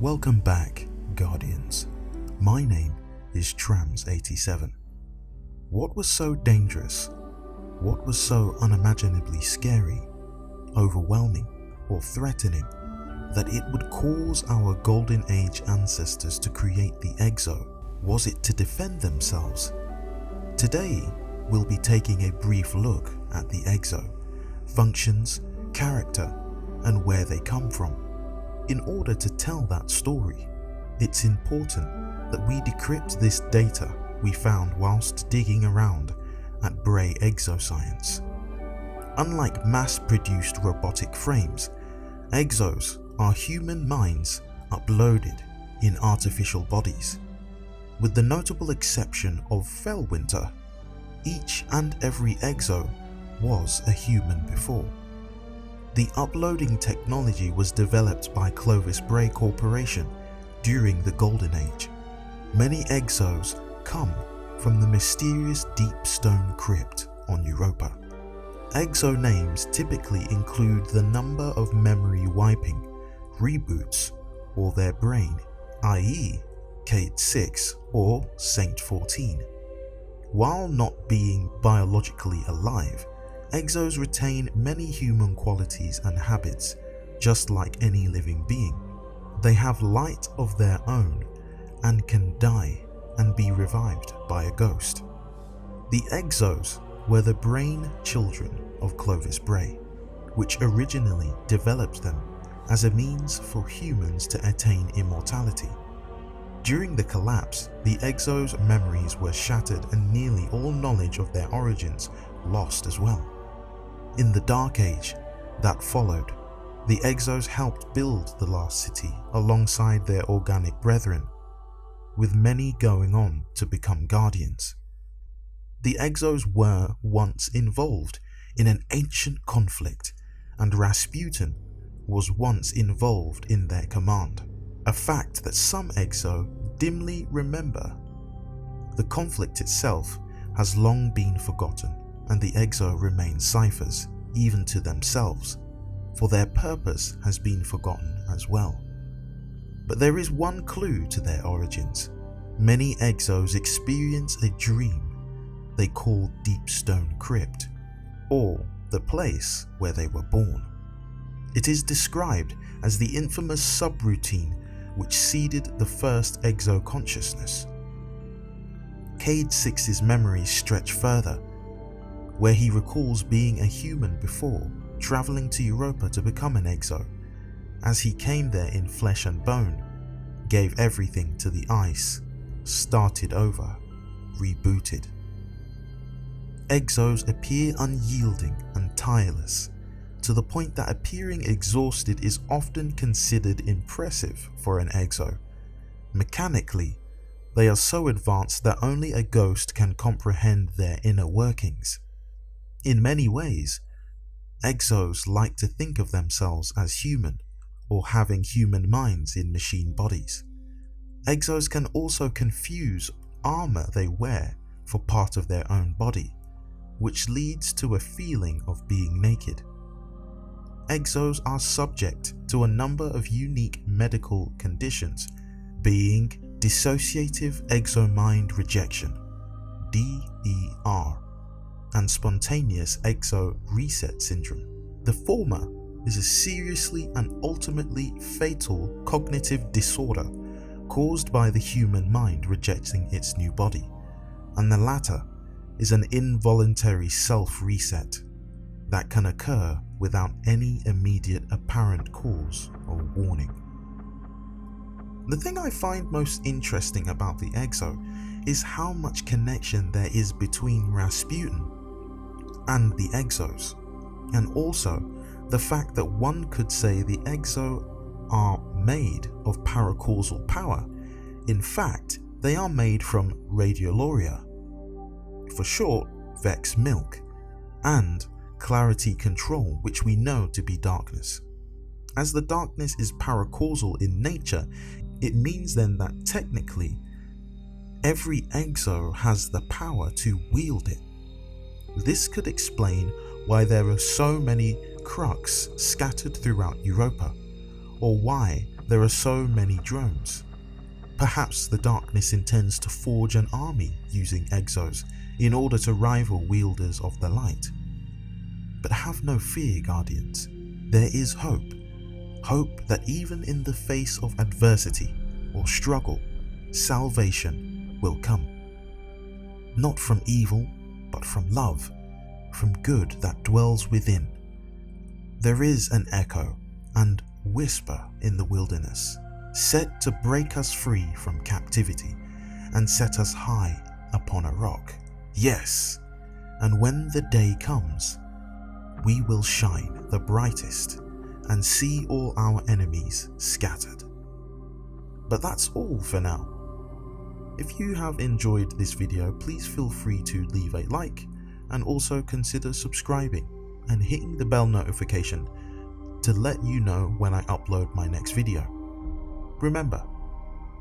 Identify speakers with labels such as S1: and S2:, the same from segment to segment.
S1: Welcome back, Guardians. My name is Trams87. What was so dangerous? What was so unimaginably scary, overwhelming, or threatening that it would cause our Golden Age ancestors to create the Exo? Was it to defend themselves? Today, we'll be taking a brief look at the Exo, functions, character, and where they come from. In order to tell that story, it's important that we decrypt this data we found whilst digging around at Bray Exoscience. Unlike mass-produced robotic frames, Exos are human minds uploaded in artificial bodies. With the notable exception of Fellwinter, each and every Exo was a human before. The uploading technology was developed by Clovis Bray Corporation during the Golden Age. Many Exos come from the mysterious Deep Stone Crypt on Europa. Exo names typically include the number of memory wiping, reboots, or their brain, i.e. Cade 6 or Saint 14. While not being biologically alive, Exos retain many human qualities and habits, just like any living being. They have light of their own and can die and be revived by a ghost. The Exos were the brain children of Clovis Bray, which originally developed them as a means for humans to attain immortality. During the collapse, the Exos' memories were shattered and nearly all knowledge of their origins lost as well. In the Dark Age that followed, the Exos helped build the Last City alongside their organic brethren, with many going on to become Guardians. The Exos were once involved in an ancient conflict, and Rasputin was once involved in their command, a fact that some Exo dimly remember. The conflict itself has long been forgotten, and the Exo remain ciphers, even to themselves, for their purpose has been forgotten as well. But there is one clue to their origins. Many Exos experience a dream they call Deep Stone Crypt, or the place where they were born. It is described as the infamous subroutine which seeded the first Exo consciousness. Cade 6's memories stretch further, where he recalls being a human before travelling to Europa to become an Exo, as he came there in flesh and bone, gave everything to the ice, started over, rebooted. Exos appear unyielding and tireless, to the point that appearing exhausted is often considered impressive for an Exo. Mechanically, they are so advanced that only a ghost can comprehend their inner workings. In many ways, Exos like to think of themselves as human, or having human minds in machine bodies. Exos can also confuse armor they wear for part of their own body, which leads to a feeling of being naked. Exos are subject to a number of unique medical conditions, being dissociative exomind rejection, DER, and spontaneous exo reset syndrome. The former is a seriously and ultimately fatal cognitive disorder caused by the human mind rejecting its new body, and the latter is an involuntary self-reset that can occur without any immediate apparent cause or warning. The thing I find most interesting about the Exo is how much connection there is between Rasputin and the Exos, and also the fact that one could say the Exo are made of paracausal power. In fact, they are made from Radioloria, for short Vex Milk, and Clarity Control, which we know to be darkness. As the darkness is paracausal in nature, it means then that technically every Exo has the power to wield it. This could explain why there are so many Crux scattered throughout Europa, or why there are so many drones. Perhaps the darkness intends to forge an army using exos in order to rival wielders of the light. But have no fear, Guardians. There is hope. Hope that even in the face of adversity or struggle, salvation will come. Not from evil, but from love, from good that dwells within. There is an echo and whisper in the wilderness, set to break us free from captivity and set us high upon a rock. Yes, and when the day comes, we will shine the brightest and see all our enemies scattered. But that's all for now. If you have enjoyed this video, please feel free to leave a like and also consider subscribing and hitting the bell notification to let you know when I upload my next video. Remember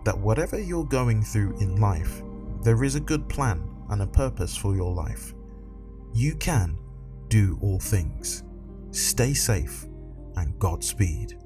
S1: that whatever you're going through in life, there is a good plan and a purpose for your life. You can do all things. Stay safe and Godspeed.